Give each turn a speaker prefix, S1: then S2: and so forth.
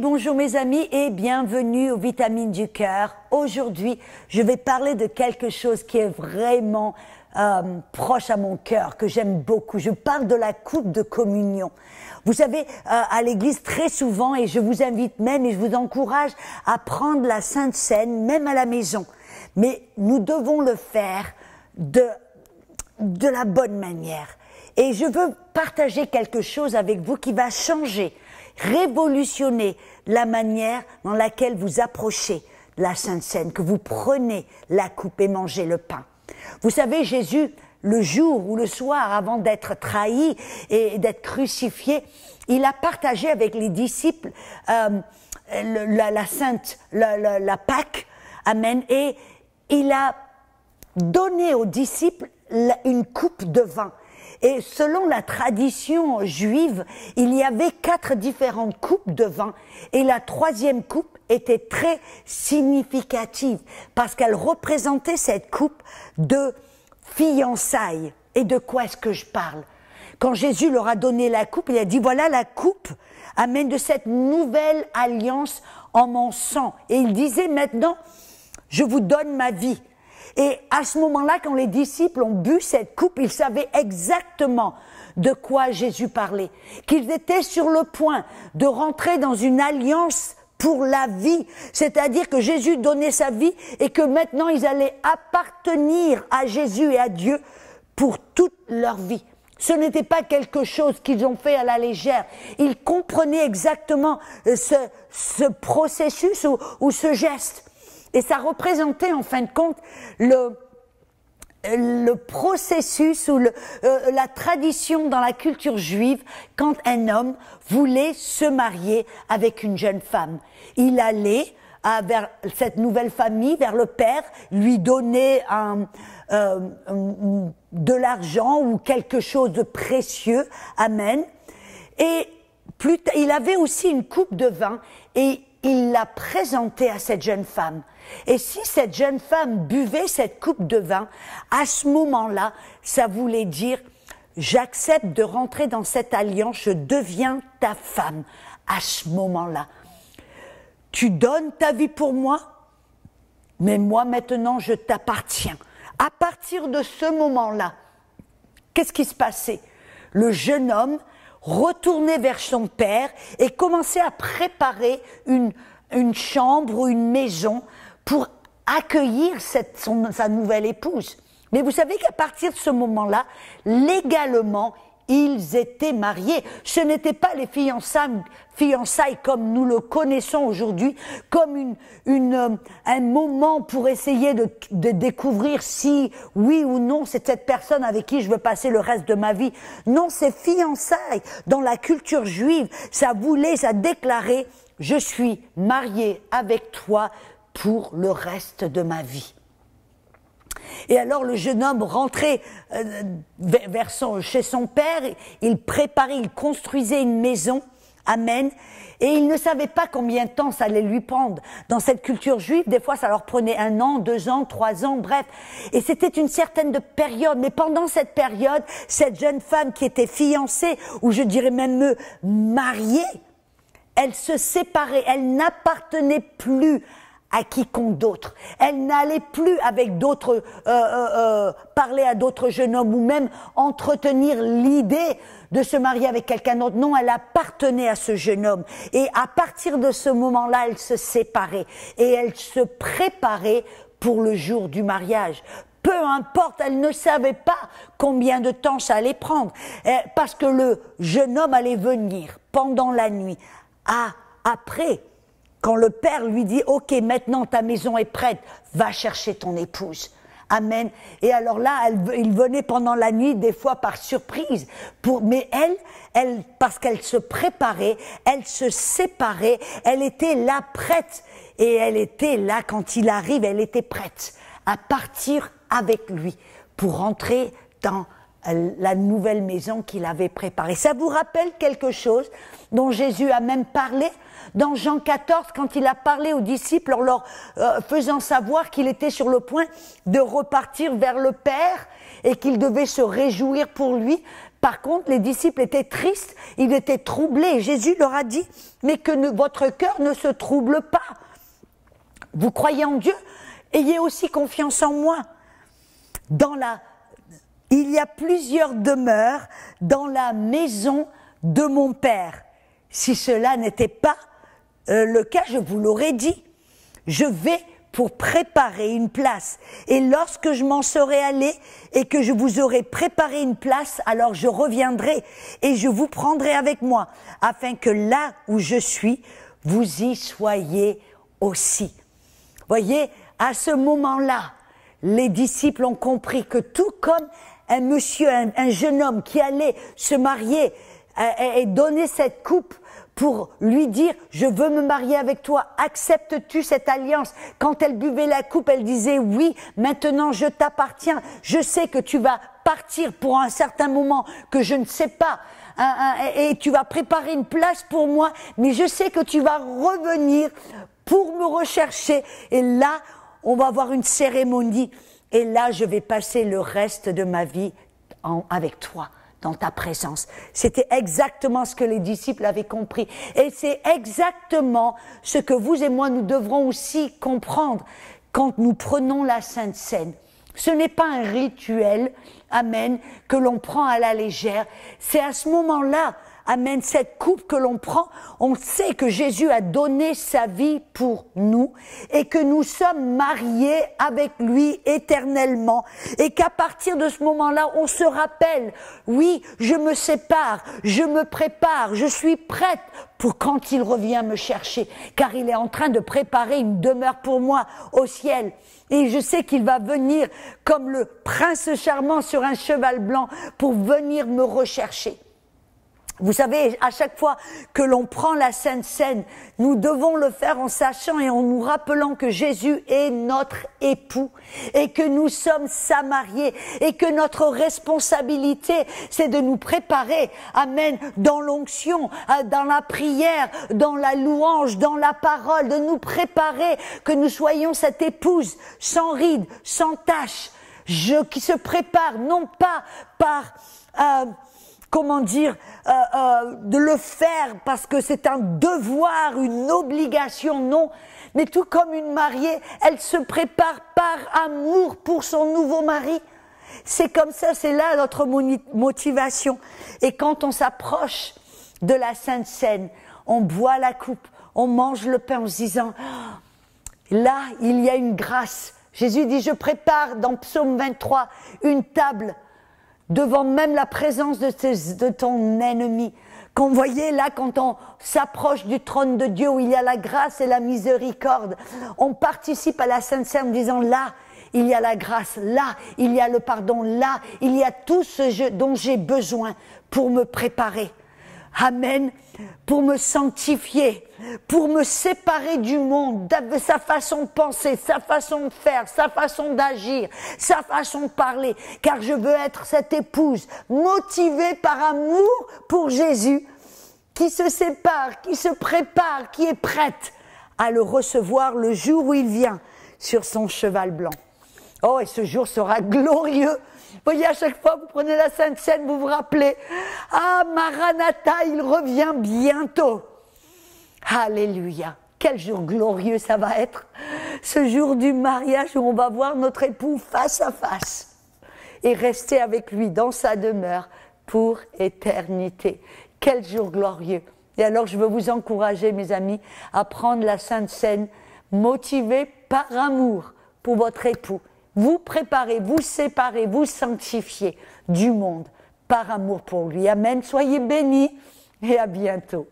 S1: bonjour mes amis et bienvenue aux Vitamines du Cœur. Aujourd'hui, je vais parler de quelque chose qui est vraiment proche à mon cœur, que j'aime beaucoup. Je parle de la coupe de communion. Vous savez, à l'église, très souvent, et je vous invite même et je vous encourage à prendre la Sainte Seine, même à la maison. Mais nous devons le faire de la bonne manière. Et je veux partager quelque chose avec vous qui va changer, révolutionner la manière dans laquelle vous approchez la Sainte Seine, que vous prenez la coupe et mangez le pain. Vous savez, Jésus, le jour ou le soir, avant d'être trahi et d'être crucifié, il a partagé avec les disciples la Pâque, amen, et il a donné aux disciples une coupe de vin. Et selon la tradition juive, il y avait 4 différentes coupes de vin. Et la 3e coupe était très significative parce qu'elle représentait cette coupe de fiançailles. Et de quoi est-ce que je parle? Quand Jésus leur a donné la coupe, il a dit, voilà la coupe, amen, de cette nouvelle alliance en mon sang. Et il disait maintenant, je vous donne ma vie. Et à ce moment-là, quand les disciples ont bu cette coupe, ils savaient exactement de quoi Jésus parlait. Qu'ils étaient sur le point de rentrer dans une alliance pour la vie. C'est-à-dire que Jésus donnait sa vie et que maintenant ils allaient appartenir à Jésus et à Dieu pour toute leur vie. Ce n'était pas quelque chose qu'ils ont fait à la légère. Ils comprenaient exactement ce processus ou ce geste. Et ça représentait en fin de compte le processus ou la tradition dans la culture juive quand un homme voulait se marier avec une jeune femme. Il allait vers cette nouvelle famille, vers le père, lui donner de l'argent ou quelque chose de précieux, amen. Et il avait aussi une coupe de vin et il l'a présentée à cette jeune femme. Et si cette jeune femme buvait cette coupe de vin, à ce moment-là, ça voulait dire « j'accepte de rentrer dans cette alliance, je deviens ta femme » à ce moment-là. Tu donnes ta vie pour moi, mais moi maintenant je t'appartiens. À partir de ce moment-là, qu'est-ce qui se passait? Le jeune homme retournait vers son père et commençait à préparer une chambre ou une maison pour accueillir sa nouvelle épouse. Mais vous savez qu'à partir de ce moment-là, légalement, ils étaient mariés. Ce n'étaient pas les fiançailles comme nous le connaissons aujourd'hui, comme un moment pour essayer de découvrir si, oui ou non, c'est cette personne avec qui je veux passer le reste de ma vie. Non, ces fiançailles, dans la culture juive, ça déclarait « je suis marié avec toi pour le reste de ma vie ». Et alors le jeune homme rentrait chez son père, il préparait, il construisait une maison, amen, et il ne savait pas combien de temps ça allait lui prendre. Dans cette culture juive, des fois ça leur prenait 1 an, 2 ans, 3 ans, bref. Et c'était une certaine période, mais pendant cette période, cette jeune femme qui était fiancée, ou je dirais même mariée, elle se séparait, elle n'appartenait plus à quiconque d'autre. Elle n'allait plus avec d'autres, parler à d'autres jeunes hommes ou même entretenir l'idée de se marier avec quelqu'un d'autre. Non, elle appartenait à ce jeune homme. Et à partir de ce moment-là, elle se séparait et elle se préparait pour le jour du mariage. Peu importe, elle ne savait pas combien de temps ça allait prendre, parce que le jeune homme allait venir pendant la nuit. Après, quand le père lui dit « Ok, maintenant ta maison est prête, va chercher ton épouse. » Amen. Et alors là, il venait pendant la nuit, des fois par surprise. Mais elle, parce qu'elle se préparait, elle se séparait, elle était là prête. Et elle était là, quand il arrive, elle était prête à partir avec lui pour rentrer dans la nouvelle maison qu'il avait préparée. Ça vous rappelle quelque chose dont Jésus a même parlé dans Jean 14, quand il a parlé aux disciples en leur faisant savoir qu'il était sur le point de repartir vers le Père et qu'il devait se réjouir pour lui Par contre, les disciples étaient tristes, ils étaient troublés. Jésus leur a dit, mais que votre cœur ne se trouble pas. Vous croyez en Dieu, ayez aussi confiance en moi. Il y a plusieurs demeures dans la maison de mon Père. Si cela n'était pas le cas, je vous l'aurais dit. Je vais pour préparer une place. Et lorsque je m'en serai allé et que je vous aurai préparé une place, alors je reviendrai et je vous prendrai avec moi, afin que là où je suis, vous y soyez aussi. Voyez, à ce moment-là, les disciples ont compris que tout comme un monsieur, un jeune homme qui allait se marier et donner cette coupe pour lui dire « Je veux me marier avec toi, acceptes-tu cette alliance ?» Quand elle buvait la coupe, elle disait « Oui, maintenant je t'appartiens, je sais que tu vas partir pour un certain moment que je ne sais pas, et tu vas préparer une place pour moi, mais je sais que tu vas revenir pour me rechercher, et là, on va avoir une cérémonie, et là, je vais passer le reste de ma vie avec toi, dans ta présence. » C'était exactement ce que les disciples avaient compris. Et c'est exactement ce que vous et moi, nous devrons aussi comprendre quand nous prenons la Sainte Seine. Ce n'est pas un rituel, amen, que l'on prend à la légère. C'est à ce moment-là, amen, cette coupe que l'on prend, on sait que Jésus a donné sa vie pour nous et que nous sommes mariés avec lui éternellement et qu'à partir de ce moment-là, on se rappelle, oui, je me sépare, je me prépare, je suis prête pour quand il revient me chercher, car il est en train de préparer une demeure pour moi au ciel. Et je sais qu'il va venir comme le prince charmant sur un cheval blanc pour venir me rechercher. Vous savez, à chaque fois que l'on prend la Sainte Seine, nous devons le faire en sachant et en nous rappelant que Jésus est notre époux et que nous sommes sa mariée et que notre responsabilité, c'est de nous préparer, amen, dans l'onction, dans la prière, dans la louange, dans la parole, de nous préparer, que nous soyons cette épouse sans rides, sans tache, qui se prépare non pas par... de le faire parce que c'est un devoir, une obligation, non. Mais tout comme une mariée, elle se prépare par amour pour son nouveau mari. C'est comme ça, c'est là notre motivation. Et quand on s'approche de la Sainte Seine, on boit la coupe, on mange le pain en se disant, là, il y a une grâce. Jésus dit, je prépare dans Psaume 23 une table devant même la présence de ton ennemi. Qu'on voyait là, quand on s'approche du trône de Dieu, où il y a la grâce et la miséricorde, on participe à la Sainte Seine en disant, là, il y a la grâce, là, il y a le pardon, là, il y a tout ce dont j'ai besoin pour me préparer. Amen. Pour me sanctifier, pour me séparer du monde, de sa façon de penser, sa façon de faire, sa façon d'agir, sa façon de parler, car je veux être cette épouse motivée par amour pour Jésus, qui se sépare, qui se prépare, qui est prête à le recevoir le jour où il vient sur son cheval blanc. Oh, et ce jour sera glorieux. Vous voyez, à chaque fois que vous prenez la Sainte Seine, vous vous rappelez, ah, Maranatha, il revient bientôt. Alléluia. Quel jour glorieux ça va être. Ce jour du mariage où on va voir notre époux face à face et rester avec lui dans sa demeure pour éternité. Quel jour glorieux. Et alors, je veux vous encourager, mes amis, à prendre la Sainte Seine, motivée par amour pour votre époux. Vous préparez, vous séparez, vous sanctifiez du monde par amour pour lui. Amen. Soyez bénis et à bientôt.